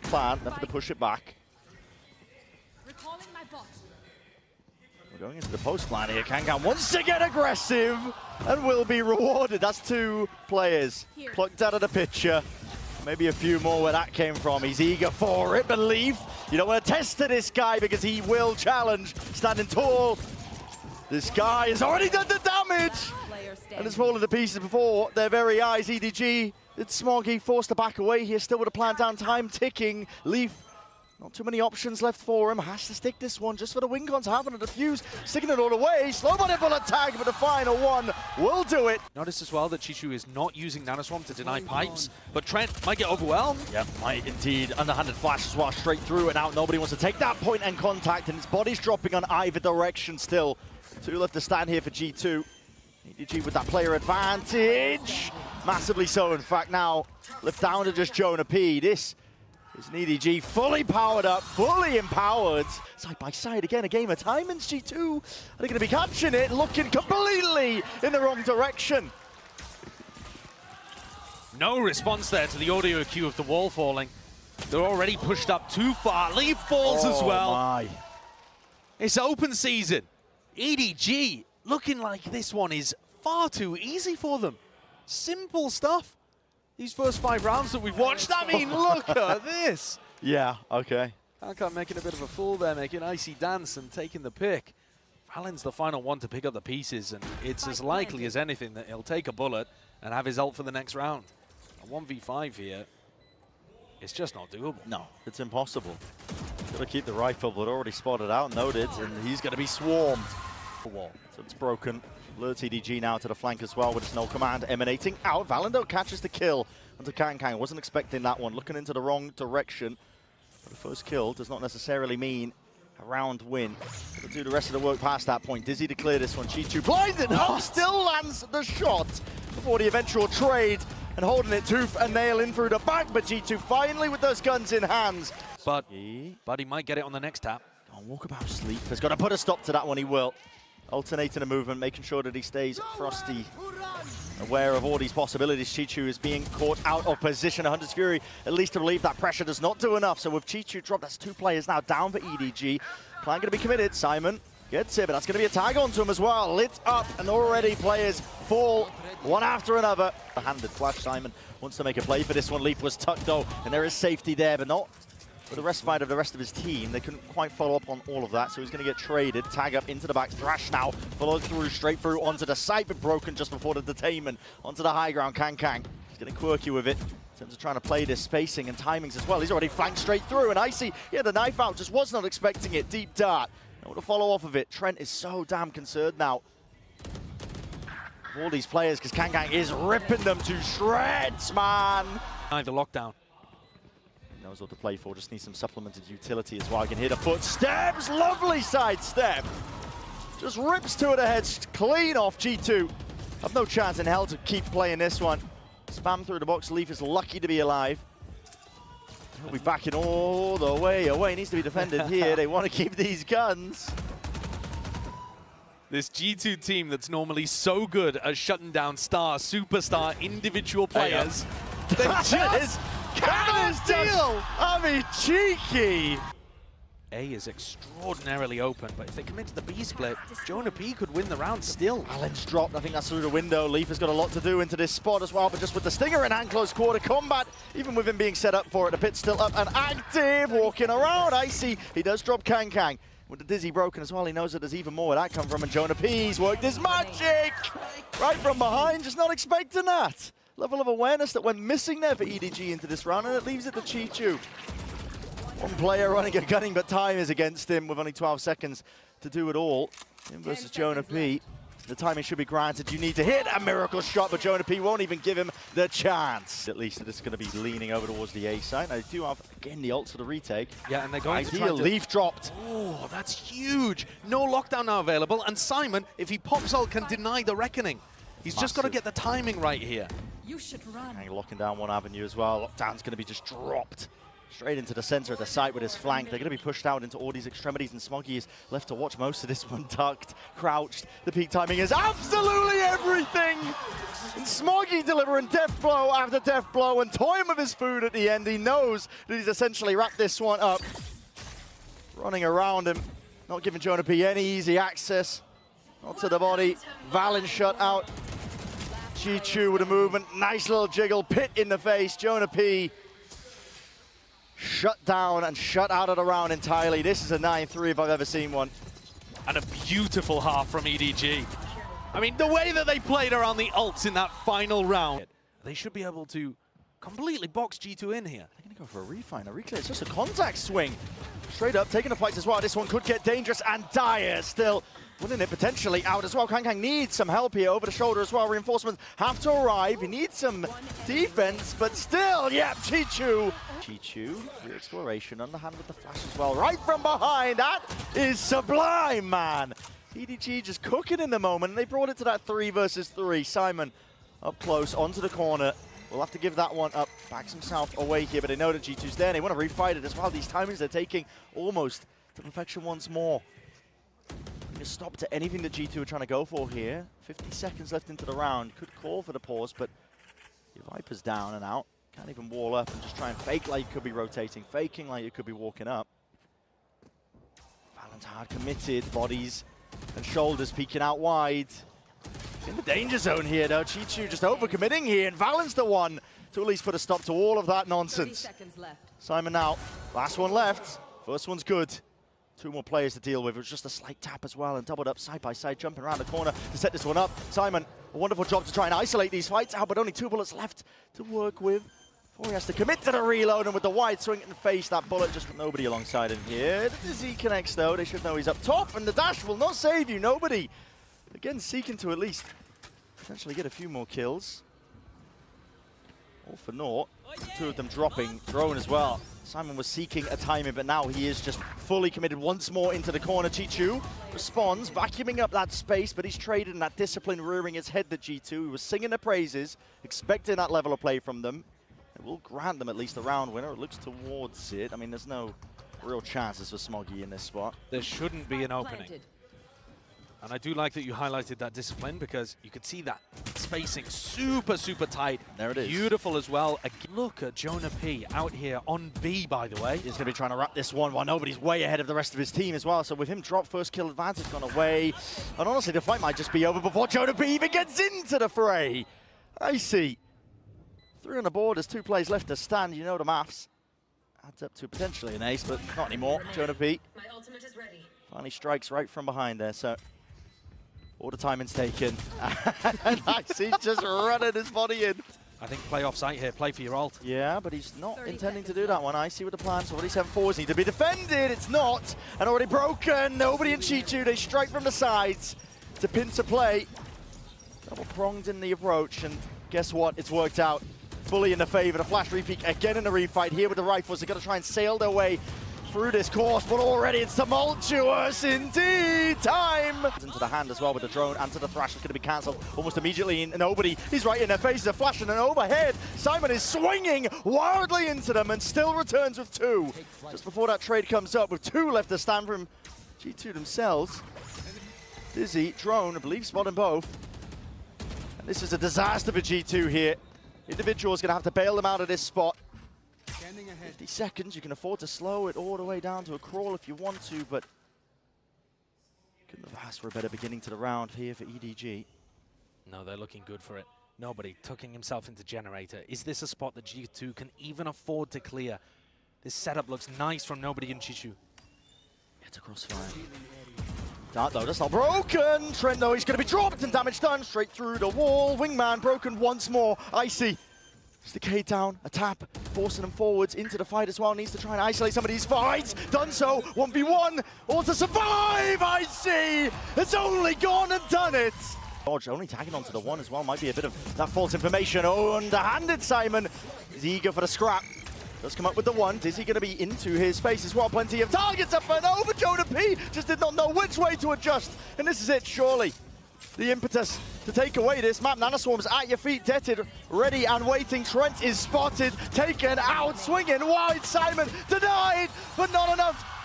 plant, then for the push it back. Recalling my bot. We're going into the post line here. Kangan wants to get aggressive and will be rewarded. That's 2 players plucked out of the picture. Maybe a few more where that came from. He's eager for it, but Leaf, you don't want to test to this guy because he will challenge. Standing tall. This guy has already done the damage and has fallen to pieces before their very eyes. EDG, it's Smoggy forced to back away here, still with a plan down, time ticking. Leaf, not too many options left for him. Has to stick this one just for the win cons. Having a defuse, sticking it all away. Slow body bullet tag, but the final one will do it. Notice as well that G2 is not using Nanoswarm to deny pipes, but Trent might get overwhelmed. Yep, might indeed. Underhanded flash as well, straight through and out. Nobody wants to take that point and contact, and his body's dropping on either direction still. 2 left to stand here for G2. EDG with that player advantage. Massively so, in fact, now left down to just Jonah P. This is an EDG fully powered up, fully empowered. Side by side again, a game of time, and G2 are they going to be catching it, looking completely in the wrong direction. No response there to the audio cue of the wall falling. They're already pushed up too far. Leaf falls as well. My. It's open season. EDG looking like this one is far too easy for them. Simple stuff. These first 5 rounds that we've watched, I mean, look at this. Yeah, okay. Kankan making a bit of a fool there, making icy dance and taking the pick. Valen's the final one to pick up the pieces, and it's as likely as anything that he'll take a bullet and have his ult for the next round. A 1v5 here, it's just not doable. No, it's impossible. Got to keep the rifle, but already spotted out, noted, and he's going to be swarmed. Wall. So it's broken. Lures EDG now to the flank as well with his no command emanating out. Valendo catches the kill onto Kankan. Wasn't expecting that one. Looking into the wrong direction. But the first kill does not necessarily mean a round win. They'll do the rest of the work past that point. Dizzy to clear this one. G2 blinded. Oh, still lands the shot before the eventual trade and holding it tooth and nail in through the back. But G2 finally with those guns in hands. But he might get it on the next tap. Oh, walkabout sleep. Has got to put a stop to that one. He will. Alternating the movement, making sure that he stays frosty, aware of all these possibilities. G2 is being caught out of position. Hunter's Fury, at least to relieve that pressure, does not do enough. So with G2 dropped, that's 2 players now down for EDG. Plan going to be committed. Simon gets it, but that's going to be a tag onto him as well. Lit up, and already players fall one after another. The handed flash. Simon wants to make a play for this one. Leaf was tucked though, and there is safety there, but not for the respite of the rest of his team. They couldn't quite follow up on all of that, so he's going to get traded. Tag up into the back. Thrash now followed through, straight through onto the site, but broken just before the detainment. Onto the high ground, Kankan. He's getting quirky with it in terms of trying to play this spacing and timings as well. He's already flanked straight through, and Icy, he had the knife out, just was not expecting it. Deep dart. Now to follow off of it. Trent is so damn concerned now of all these players, because Kankan is ripping them to shreds, man. The lockdown. Knows what to play for, just needs some supplemented utility as well. I can hear the footsteps, lovely sidestep. Just rips 2 of the heads clean off. G2 have no chance in hell to keep playing this one. Spam through the box, Leaf is lucky to be alive. He'll be backing all the way away, needs to be defended here. They want to keep these guns. This G2 team that's normally so good at shutting down superstar individual players. They just cannot steal! I mean, cheeky! A is extraordinarily open, but if they commit to the B split, Jonah P could win the round still. Allen's dropped, I think that's through the window. Leaf has got a lot to do into this spot as well, but just with the Stinger in hand, close quarter combat, even with him being set up for it, the pit's still up and active, walking around. Icy, he does drop Kankan. With the Dizzy broken as well, he knows that there's even more where that come from, and Jonah P's worked his magic! Right from behind, just not expecting that. Level of awareness that went missing there for EDG into this round, and it leaves it to G2. One player running and gunning, but time is against him with only 12 seconds to do it all. Him versus Jonah P. The timing should be granted. You need to hit a miracle shot, but Jonah P won't even give him the chance. At least it's going to be leaning over towards the A side. They do have, again, the ult for the retake. Yeah, and they're going to try to... Leaf dropped. Oh, that's huge. No lockdown now available, and Simon, if he pops ult, can deny the reckoning. He's just got to get the timing right here. You should run. Locking down one avenue as well. Lockdown's going to be just dropped. Straight into the center of the site with his flank. They're going to be pushed out into Audie's extremities, and Smoggy is left to watch most of this one. Ducked, crouched. The peak timing is absolutely everything. And Smoggy delivering death blow after death blow and toying with his food at the end. He knows that he's essentially wrapped this one up. Running around him, not giving Jonah P any easy access. Not to the body. Valen shut out. G2 with a movement. Nice little jiggle. Pit in the face. Jonah P shut down and shut out of the round entirely. This is a 9-3 if I've ever seen one. And a beautiful half from EDG. I mean, the way that they played around the ults in that final round, they should be able to completely box G2 in here. They're going to go for a refine, a reclear. It's just a contact swing. Straight up, taking the fights as well. This one could get dangerous, and Dire still winning it potentially out as well. Kang needs some help here over the shoulder as well. Reinforcements have to arrive. He needs some defense, but still, yeah, G2. G2, free exploration, underhand with the flash as well. Right from behind, that is sublime, man. EDG just cooking in the moment, and they brought it to that 3 versus 3. Simon up close, onto the corner. We'll have to give that one up. Backs himself away here, but they know that G2's there. They want to refight it as well. These timings they're taking almost to perfection once more. Just stop to anything that G2 are trying to go for here. 50 seconds left into the round. Could call for the pause, but your Viper's down and out. Can't even wall up and just try and fake like you could be rotating, faking like you could be walking up. Valen's hard committed, bodies and shoulders peeking out wide. In the danger zone here though, G2 just overcommitting here, and Valen's the one to at least put a stop to all of that nonsense. 30 seconds left. Simon now, last one left. First one's good. 2 more players to deal with. It was just a slight tap as well, and doubled up side by side, jumping around the corner to set this one up. Simon, a wonderful job to try and isolate these fights out, but only 2 bullets left to work with. Before he has to commit to the reload, and with the wide swing in the face, that bullet just nobody alongside him here. The Z connects though, they should know he's up top, and the dash will not save you, nobody. Again, seeking to at least potentially get a few more kills. All for naught. 2 of them dropping. Drone as well. Simon was seeking a timing, but now he is just fully committed once more into the corner. G2 responds, vacuuming up that space, but he's traded in that discipline, rearing his head to G2. He was singing the praises, expecting that level of play from them. It will grant them at least a round winner. It looks towards it. I mean, there's no real chances for Smoggy in this spot. There shouldn't be an opening. And I do like that you highlighted that discipline, because you could see that spacing super, super tight. There it is. Beautiful as well. Look at Jonah P out here on B, by the way. He's going to be trying to wrap this one while nobody's way ahead of the rest of his team as well. So with him drop, first kill advantage gone away. And honestly, the fight might just be over before Jonah P even gets into the fray. I see. 3 on the board, there's 2 plays left to stand. You know the maths. Adds up to potentially an ace, but not anymore. Jonah P My ultimate is ready. finally strikes right from behind there. So all the timing's taken. And I see just running his body in. I think play off site here, play for your ult. Yeah, but he's not intending to do that one. I see with the plan. So already 7 forwards need to be defended. It's not. And already broken. Nobody in G2. They strike from the sides to pin to play. Double pronged in the approach. And guess what? It's worked out. Fully in the favor. The flash repeat again in the refight here with the rifles. They're going to try and sail their way through this course, but already it's tumultuous indeed. Time into the hand as well with the drone, and to the thrash is going to be cancelled almost immediately. And nobody, he's right in their faces. A flash and an overhead. Simon is swinging wildly into them and still returns with 2. Just before that trade comes up, with 2 left to stand from G2 themselves. Dizzy, drone, I believe, spotting both. And this is a disaster for G2 here. Individual is going to have to bail them out of this spot. 50 seconds, you can afford to slow it all the way down to a crawl if you want to, but couldn't have asked for a better beginning to the round here for EDG. No, they're looking good for it. Nobody tucking himself into generator. Is this a spot that G2 can even afford to clear? This setup looks nice from nobody in G2. It's a crossfire. Dart though, that's not broken. Trent though, he's going to be dropped and damage done straight through the wall. Wingman broken once more. Icy. Decay down, a tap, forcing them forwards into the fight as well. Needs to try and isolate some of these fights. Done so, 1v1, all to survive, I see! It's only gone and done it! Dodge only tagging onto the 1 as well, might be a bit of that false information. Oh, underhanded Simon is eager for the scrap. Does come up with the 1, is he going to be into his face as well? Plenty of targets up and over, Jonah P just did not know which way to adjust. And this is it, surely. the impetus to take away this map. Nanoswarm's at your feet, Detted, ready and waiting. Trent is spotted, taken out, swinging wide. Simon denied, but not enough